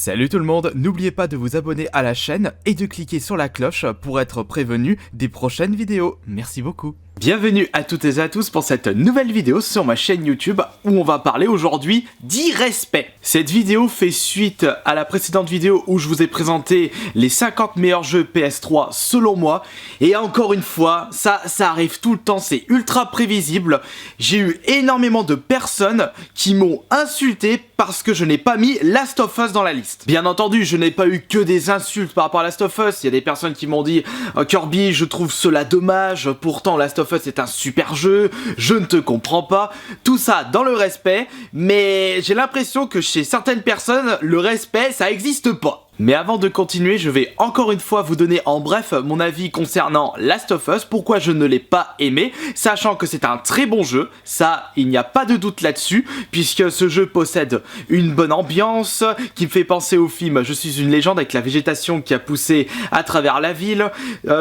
Salut tout le monde, n'oubliez pas de vous abonner à la chaîne et de cliquer sur la cloche pour être prévenu des prochaines vidéos. Merci beaucoup. Bienvenue à toutes et à tous pour cette nouvelle vidéo sur ma chaîne YouTube où on va parler aujourd'hui d'irrespect. Cette vidéo fait suite à la précédente vidéo où je vous ai présenté les 50 meilleurs jeux PS3 selon moi. Et encore une fois, ça arrive tout le temps, c'est ultra prévisible. J'ai eu énormément de personnes qui m'ont insulté parce que je n'ai pas mis Last of Us dans la liste. Bien entendu, je n'ai pas eu que des insultes par rapport à Last of Us. Il y a des personnes qui m'ont dit Kirby, je trouve cela dommage, pourtant Last of Us c'est un super jeu, je ne te comprends pas. Tout ça dans le respect, mais j'ai l'impression que chez certaines personnes, le respect, ça existe pas. Mais avant de continuer, je vais encore une fois vous donner en bref mon avis concernant Last of Us, pourquoi je ne l'ai pas aimé, sachant que c'est un très bon jeu, ça il n'y a pas de doute là-dessus, puisque ce jeu possède une bonne ambiance, qui me fait penser au film Je suis une légende avec la végétation qui a poussé à travers la ville,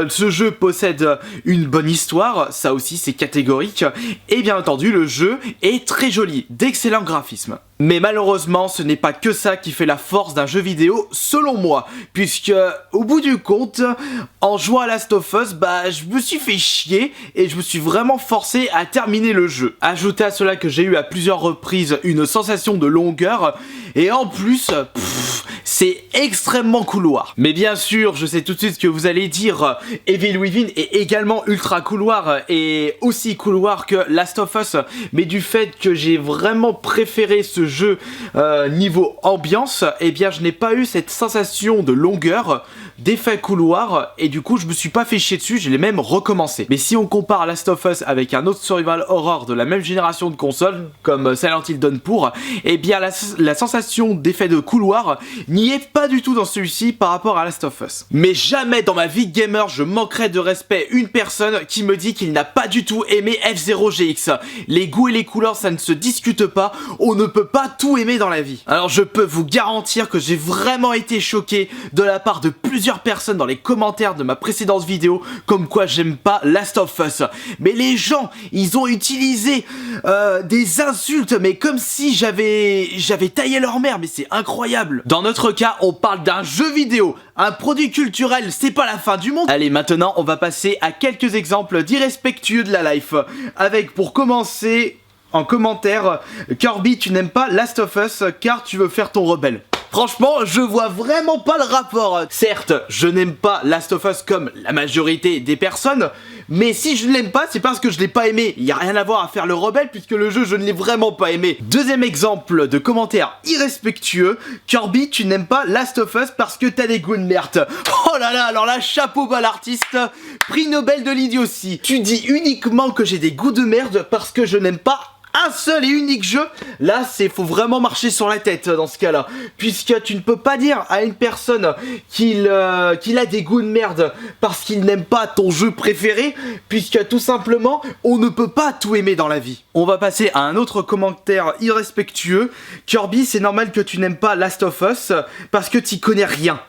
ce jeu possède une bonne histoire, ça aussi c'est catégorique, et bien entendu le jeu est très joli, d'excellents graphismes. Mais malheureusement, ce n'est pas que ça qui fait la force d'un jeu vidéo, selon moi, puisque au bout du compte, en jouant à Last of Us, je me suis fait chier et je me suis vraiment forcé à terminer le jeu. Ajoutez à cela que j'ai eu à plusieurs reprises une sensation de longueur, et en plus, c'est extrêmement couloir. Mais bien sûr, je sais tout de suite ce que vous allez dire, Evil Within est également ultra couloir et aussi couloir que Last of Us, mais du fait que j'ai vraiment préféré ce jeu niveau ambiance, eh bien je n'ai pas eu cette sensation de longueur, d'effet couloir, et du coup je me suis pas fait chier dessus, je l'ai même recommencé. Mais si on compare Last of Us avec un autre survival horror de la même génération de consoles, comme Silent Hill Downpour, eh bien la sensation d'effet de couloir n'y est pas du tout dans celui-ci par rapport à Last of Us. Mais jamais dans ma vie de gamer je manquerai de respect une personne qui me dit qu'il n'a pas du tout aimé F-Zero GX. Les goûts et les couleurs ça ne se discute pas, on ne peut pas tout aimer dans la vie. Alors je peux vous garantir que j'ai vraiment été choqué de la part de plusieurs personnes dans les commentaires de ma précédente vidéo comme quoi j'aime pas Last of Us. Mais les gens, ils ont utilisé des insultes mais comme si j'avais taillé leur mère, mais c'est incroyable. Dans notre cas, on parle d'un jeu vidéo, un produit culturel, c'est pas la fin du monde. Allez, maintenant on va passer à quelques exemples d'irrespectueux de la life. Avec pour commencer en commentaire, Kirby, tu n'aimes pas Last of Us car tu veux faire ton rebelle. Franchement, je vois vraiment pas le rapport. Certes, je n'aime pas Last of Us comme la majorité des personnes, mais si je l'aime pas, c'est parce que je l'ai pas aimé. Il y a rien à voir à faire le rebelle puisque le jeu, je ne l'ai vraiment pas aimé. Deuxième exemple de commentaire irrespectueux, Kirby, tu n'aimes pas Last of Us parce que t'as des goûts de merde. Oh là là, alors là, chapeau bas l'artiste, prix Nobel de l'idiotie. Tu dis uniquement que j'ai des goûts de merde parce que je n'aime pas un seul et unique jeu. Là, faut vraiment marcher sur la tête dans ce cas-là, puisque tu ne peux pas dire à une personne qu'il a des goûts de merde parce qu'il n'aime pas ton jeu préféré, puisque tout simplement, on ne peut pas tout aimer dans la vie. On va passer à un autre commentaire irrespectueux. Kirby, c'est normal que tu n'aimes pas Last of Us parce que t'y connais rien.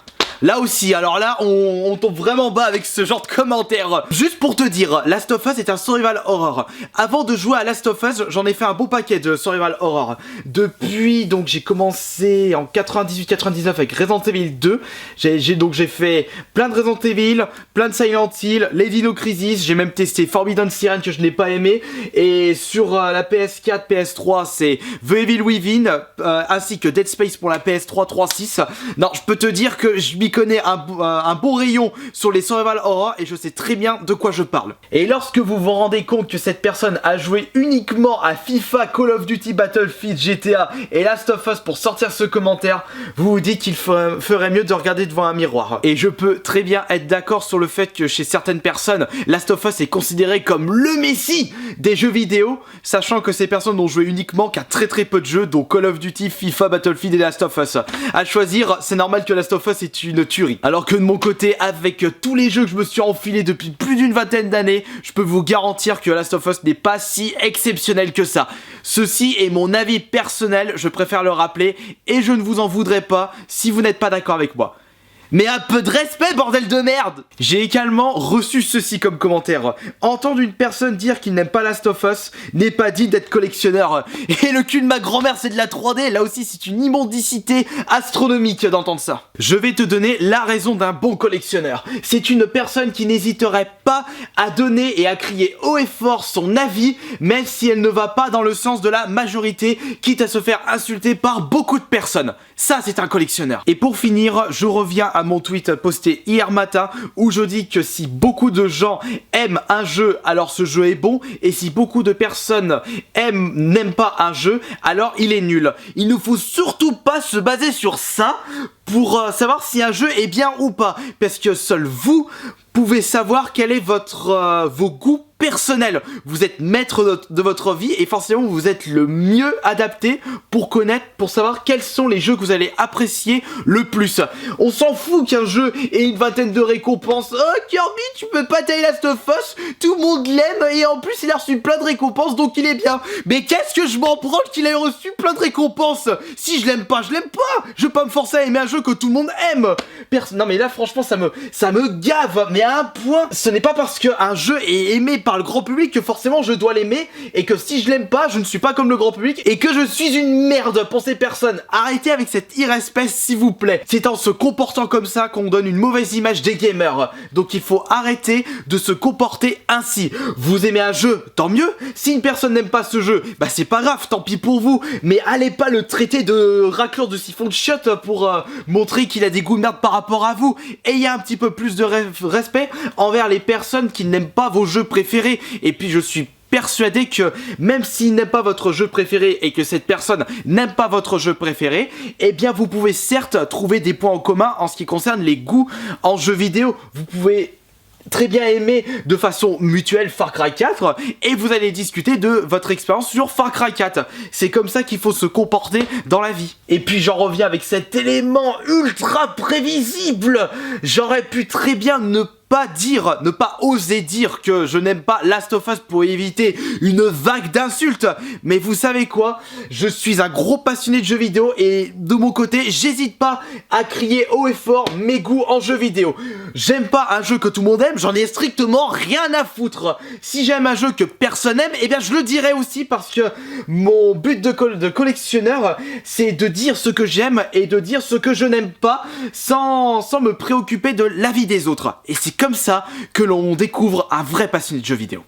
Là aussi, alors là, on tombe vraiment bas avec ce genre de commentaires. Juste pour te dire, Last of Us est un survival horror. Avant de jouer à Last of Us, j'en ai fait un beau paquet de survival horror. Depuis, donc j'ai commencé en 98-99 avec Resident Evil 2. J'ai fait plein de Resident Evil, plein de Silent Hill, les Dino Crisis. J'ai même testé Forbidden Siren que je n'ai pas aimé. Et sur la PS4, PS3, c'est The Evil Within, ainsi que Dead Space pour la PS3 3.6. Non, je peux te dire que je m'y connais un bon rayon sur les survival horror et je sais très bien de quoi je parle. Et lorsque vous vous rendez compte que cette personne a joué uniquement à FIFA, Call of Duty, Battlefield, GTA et Last of Us pour sortir ce commentaire, vous vous dites qu'il ferait mieux de regarder devant un miroir. Et je peux très bien être d'accord sur le fait que chez certaines personnes, Last of Us est considéré comme le messie des jeux vidéo, sachant que ces personnes n'ont joué uniquement qu'à très peu de jeux, dont Call of Duty, FIFA, Battlefield et Last of Us. À choisir, c'est normal que Last of Us est une tuerie. Alors que de mon côté, avec tous les jeux que je me suis enfilé depuis plus d'une vingtaine d'années, je peux vous garantir que Last of Us n'est pas si exceptionnel que ça. Ceci est mon avis personnel, je préfère le rappeler, et je ne vous en voudrais pas si vous n'êtes pas d'accord avec moi. Mais un peu de respect, bordel de merde! J'ai également reçu ceci comme commentaire. Entendre une personne dire qu'il n'aime pas Last of Us n'est pas digne d'être collectionneur. Et le cul de ma grand-mère, c'est de la 3D. Là aussi, c'est une immondicité astronomique d'entendre ça. Je vais te donner la raison d'un bon collectionneur. C'est une personne qui n'hésiterait pas à donner et à crier haut et fort son avis, même si elle ne va pas dans le sens de la majorité, quitte à se faire insulter par beaucoup de personnes. Ça, c'est un collectionneur. Et pour finir, je reviens à mon tweet posté hier matin où je dis que si beaucoup de gens aiment un jeu, alors ce jeu est bon, et si beaucoup de personnes n'aiment pas un jeu, alors il est nul. Il ne faut surtout pas se baser sur ça pour savoir si un jeu est bien ou pas, parce que seul vous pouvez savoir quel est vos goûts personnels. Vous êtes maître de votre vie et forcément vous êtes le mieux adapté pour savoir quels sont les jeux que vous allez apprécier le plus. On s'en fout qu'un jeu ait une vingtaine de récompenses. Oh Kirby, tu peux pas tailler Last of Us, tout le monde l'aime et en plus il a reçu plein de récompenses donc il est bien. Mais qu'est-ce que je m'en branle qu'il ait reçu plein de récompenses? Si je l'aime pas, je l'aime pas. Je vais pas me forcer à aimer un jeu que tout le monde aime. Non mais là franchement ça me gave, mais à un point. Ce n'est pas parce qu'un jeu est aimé par le grand public que forcément je dois l'aimer, et que si je l'aime pas, je ne suis pas comme le grand public et que je suis une merde pour ces personnes. Arrêtez avec cet irrespect s'il vous plaît. C'est en se comportant comme ça qu'on donne une mauvaise image des gamers. Donc il faut arrêter de se comporter ainsi. Vous aimez un jeu, tant mieux. Si une personne n'aime pas ce jeu, bah c'est pas grave, tant pis pour vous. Mais allez pas le traiter de raclure de siphon de chiottes pour montrer qu'il a des goûts de merde par rapport à vous. Ayez un petit peu plus de respect envers les personnes qui n'aiment pas vos jeux préférés. Et puis je suis persuadé que même s'il n'aime pas votre jeu préféré et que cette personne n'aime pas votre jeu préféré, eh bien vous pouvez certes trouver des points en commun en ce qui concerne les goûts en jeux vidéo. Vous pouvez très bien aimer de façon mutuelle Far Cry 4 et vous allez discuter de votre expérience sur Far Cry 4. C'est comme ça qu'il faut se comporter dans la vie. Et puis j'en reviens avec cet élément ultra prévisible. J'aurais pu très bien ne pas oser dire que je n'aime pas Last of Us pour éviter une vague d'insultes. Mais vous savez quoi? Je suis un gros passionné de jeux vidéo et de mon côté, j'hésite pas à crier haut et fort mes goûts en jeux vidéo. J'aime pas un jeu que tout le monde aime, j'en ai strictement rien à foutre. Si j'aime un jeu que personne aime, eh bien je le dirai aussi parce que mon but de collectionneur, c'est de dire ce que j'aime et de dire ce que je n'aime pas sans me préoccuper de l'avis des autres. Et c'est comme ça que l'on découvre un vrai passionné de jeux vidéo.